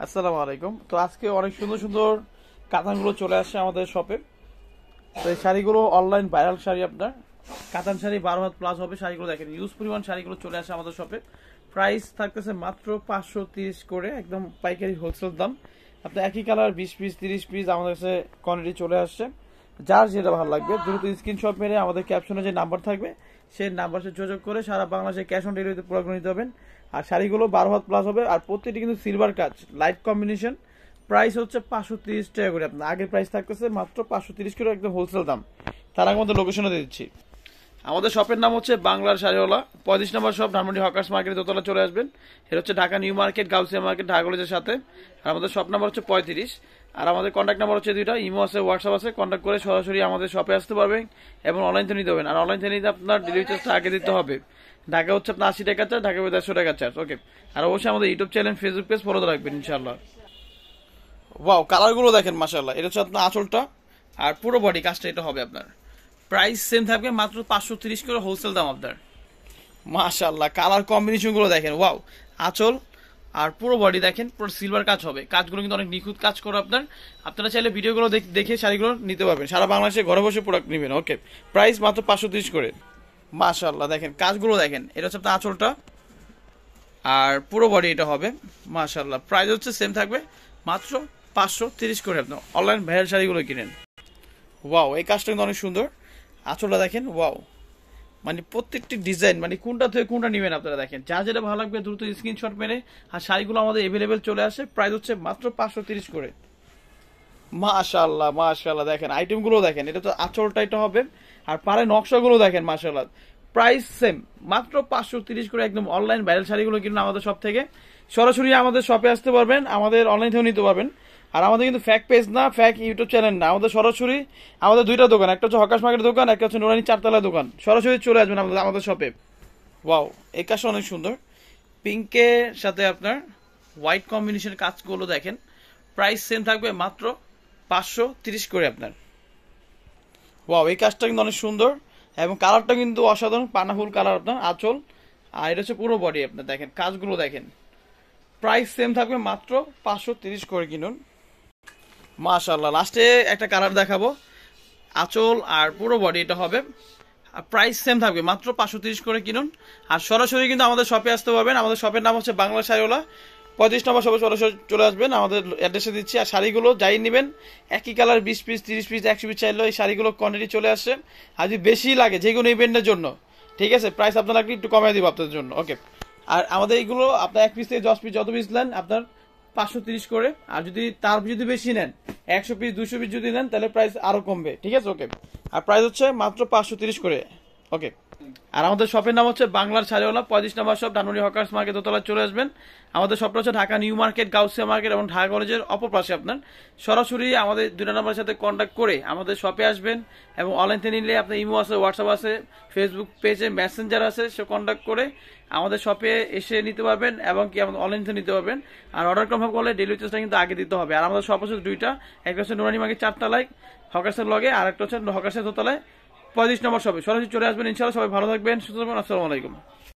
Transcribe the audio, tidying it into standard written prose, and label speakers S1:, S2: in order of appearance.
S1: আসসালামু আলাইকুম। তো আজকে অনেক সুন্দর সুন্দর কাতানগুলো চলে আসছে আমাদের শপে। তো এই শাড়িগুলো অনলাইন ভাইরাল শাড়ি, আপনার কাতান শাড়ি 12 হাত প্লাস হবে। শাড়িগুলো দেখেন, ইউজ পরিমাণ শাড়িগুলো চলে আসে আমাদের শপে। প্রাইস থাকতেছে মাত্র 530 করে, একদম পাইকারি হোলসেল দাম। আপনার একই কালার 20 পিস 30 পিস আমাদের কাছে কোয়ান্টিটি চলে আসছে। যার যেটা ভালো লাগবে দ্রুত স্ক্রিনশট মেরে আমাদের ক্যাপশনে যে নাম্বার থাকবে সেই নাম্বার সাথে যোগাযোগ করে সারা বাংলাদেশে ক্যাশ অন ডেলিভারিতে প্রোডাক্ট নিতে হবেন। আর শাড়িগুলো 12 হাত প্লাস হবে, আর প্রত্যেকটি কিন্তু সিলভার কাজ, লাইট কম্বিনেশন। প্রাইস হচ্ছে 530 টাকা করে। আপনার আগের প্রাইস থাকতেছে মাত্র 530 করে, একদম হোলসেল দাম। তার আগে মধ্যে লোকেশনে দিয়ে দিচ্ছি। আমাদের শপের নাম হচ্ছে বাংলার শাড়িওয়ালা, 35 নম্বর শপ, ধানমন্ডি হকার্স মার্কেটের দোতলা চলে আসবেন। এটা হচ্ছে Dhaka new market, Gausia market, Dhaka কলেজের সাথে। আর আমাদের শপ নাম্বার হচ্ছে 35। আর আমাদের কন্ট্যাক্ট নাম্বার হচ্ছে দুইটা, ইমো আছে, হোয়াটসঅ্যাপ আছে। কন্ট্যাক্ট করে সরাসরি আমাদের শপে আসতে পারবেন এবং অনলাইন থেকে নিতে হবেন। আর অনলাইন থেকে নিতে আপনার ডেলিভারি চার্জটা আগে দিতে হবে। ঢাকা হচ্ছে আপনার 80 টাকা চার্জ, ঢাকা 150 টাকা চার্জ। ওকে। আর অবশ্যই আমাদের YouTube channel, Facebook page follow রাখবেন ইনশাআল্লাহ। ওয়াও, কালারগুলো দেখেন মাশাআল্লাহ। এটা হচ্ছে আপনার আঁচলটা, আর পুরো বডি কাজটা এটা হবে আপনার। প্রাইস সেম থাকবে মাত্র 530 করে হোলসেল দাম আপনার। মাশাআল্লাহ, কালার কম্বিনেশন গুলো দেখেন। ওয়াও, আঁচল আর পুরো বডি দেখেন, পুরো সিলভার কাজ হবে। কাজগুলো কিন্তু অনেক নিখুঁত কাজ করে আপনার। আপনারা চাইলে ভিডিওগুলো দেখে শাড়িগুলো নিতে পারবেন, সারা বাংলাদেশে ঘরে বসে প্রোডাক্ট নেবেন। ওকে, প্রাইস মাত্র 530 করে। মাশাআল্লাহ, দেখেন কাজগুলো দেখেন। এটা হচ্ছে আপনার আঁচলটা আর পুরো বডি এটা হবে। মাশাআল্লাহ, প্রাইস হচ্ছে সেম থাকবে মাত্র 530 করে। আপনার অনলাইন ভাইরাল শাড়িগুলো কিনেন। ওয়াও, এই কাজটা কিন্তু অনেক সুন্দর। আঁচলটা দেখেন। ওয়াও, মানে প্রত্যেকটি ডিজাইন, মানে কোনটা থেকে কোনটা নেবেন আপনারা দেখেন। যা যেটা ভালো লাগবে দ্রুত স্ক্রিনশট মেরে। আর শাড়িগুলো আমাদের এভেলেবেল চলে আসে, প্রাইস হচ্ছে মাত্র 530 করে। মাশাআল্লাহ মাশাআল্লাহ, দেখেন আইটেমগুলো দেখেন। এটা তো আঁচলটা এটা হবে, আর পারে নকশাগুলো দেখেন মাশাআল্লাহ। প্রাইস সেম মাত্র 530 করে। একদম অনলাইন ভাইরাল শাড়িগুলো কিনুন আমাদের শপ থেকে। সরাসরি আমাদের শপে আসতে পারবেন, আমাদের অনলাইন থেকেও নিতে পারবেন। আর আমাদের কিন্তু ফ্যাক পেজ না, ফ্যাক ইউটিউব চ্যানেল না। আমাদের সরাসরি আমাদের দুইটা দোকান, একটা হচ্ছে হকার্স মার্কেটের দোকান, একটা হচ্ছে নুরানি চারতলা দোকান। সরাসরি চলে আসবেন আমাদের শপে। ওয়াও, এই কাজটা অনেক সুন্দর। পিঙ্কের সাথে আপনার হোয়াইট কম্বিনেশনের কাজগুলো দেখেন। প্রাইস সেম থাকবে মাত্র 530 করে আপনার। ওয়াও, এই কাজটা কিন্তু অনেক সুন্দর এবং কালারটা কিন্তু অসাধারণ, পানাফুল কালার আপনার আঁচল। আর এটা হচ্ছে পুরো বডি আপনার, দেখেন কাজগুলো দেখেন। প্রাইস সেম থাকবে মাত্র 530 করে কিনুন। মাশাআল্লাহ, লাস্টে একটা কালার দেখাবো। আঁচল আর পুরো বডি এটা হবে। আর প্রাইস সেম থাকবে মাত্র 530 করে কিনুন। আর সরাসরি কিন্তু আমাদের শপে আসতে পারবেন। আমাদের শপের নাম হচ্ছে বাংলা শাড়িওয়ালা, 35 নম্বর শপে সরাসরি চলে আসবেন। আমাদের অ্যাড্রেসে দিচ্ছি। আর শাড়িগুলো যাই নেবেন, একই কালার 20 পিস 30 পিস 100 পিস চাইলেও এই শাড়িগুলো কোয়ান্টিটি চলে আসছে। আর যদি বেশি লাগে যে কোনো ইভেন্টের জন্য, ঠিক আছে, প্রাইস আপনার একটু কমিয়ে দিব আপনাদের জন্য। ওকে। আর আমাদের এইগুলো আপনার 1 পিস থেকে 10 পিস যত পিস নেন আপনার 530 করে। আর যদি বেশি নেন, 100 পিস 200 পিস যদি নেন, তাহলে প্রাইস আরো কমবে। ঠিক আছে। ওকে। আর প্রাইস হচ্ছে মাত্র 530 করে। ওকে। আর আমাদের শপের নাম হচ্ছে বাংলার শাড়িওয়ালা, 35 নম্বর শপ, ধানমন্ডি হকার্স মার্কেট দোতলায় চলে আসবেন। আমাদের শপটা হচ্ছে Dhaka new market, Gausia market এবং ঢাকা কলেজের অপর পাশে আপনার। সরাসরি আমাদের দুটো নাম্বারের সাথে কন্ট্যাক্ট করে আমাদের শপে আসবেন এবং অনলাইন থেকে নিলে আপনার ইমো আছে, হোয়াটসঅ্যাপ আছে, ফেসবুক পেজে মেসেঞ্জার আছে, সে কন্ট্যাক্ট করে আমাদের শপে এসে নিতে পারবেন এবং কি আমাদের অনলাইন থেকে নিতে পারবেন। আর অর্ডার কনফার্ম করলে ডেলিভারি চার্জটা কিন্তু আগে দিতে হবে। আর আমাদের শপ হচ্ছে দুইটা, একটা হচ্ছে নুরানি মার্কেট 4তলায় হকার্সের লগে, আর একটা হচ্ছে হকার্সের দোতলায় 35 নম্বর শপে। সরাসরি চলে আসবেন ইনশাআল্লাহ। সবাই ভালো থাকবেন, সুস্থ থাকবেন। আসসালামু আলাইকুম।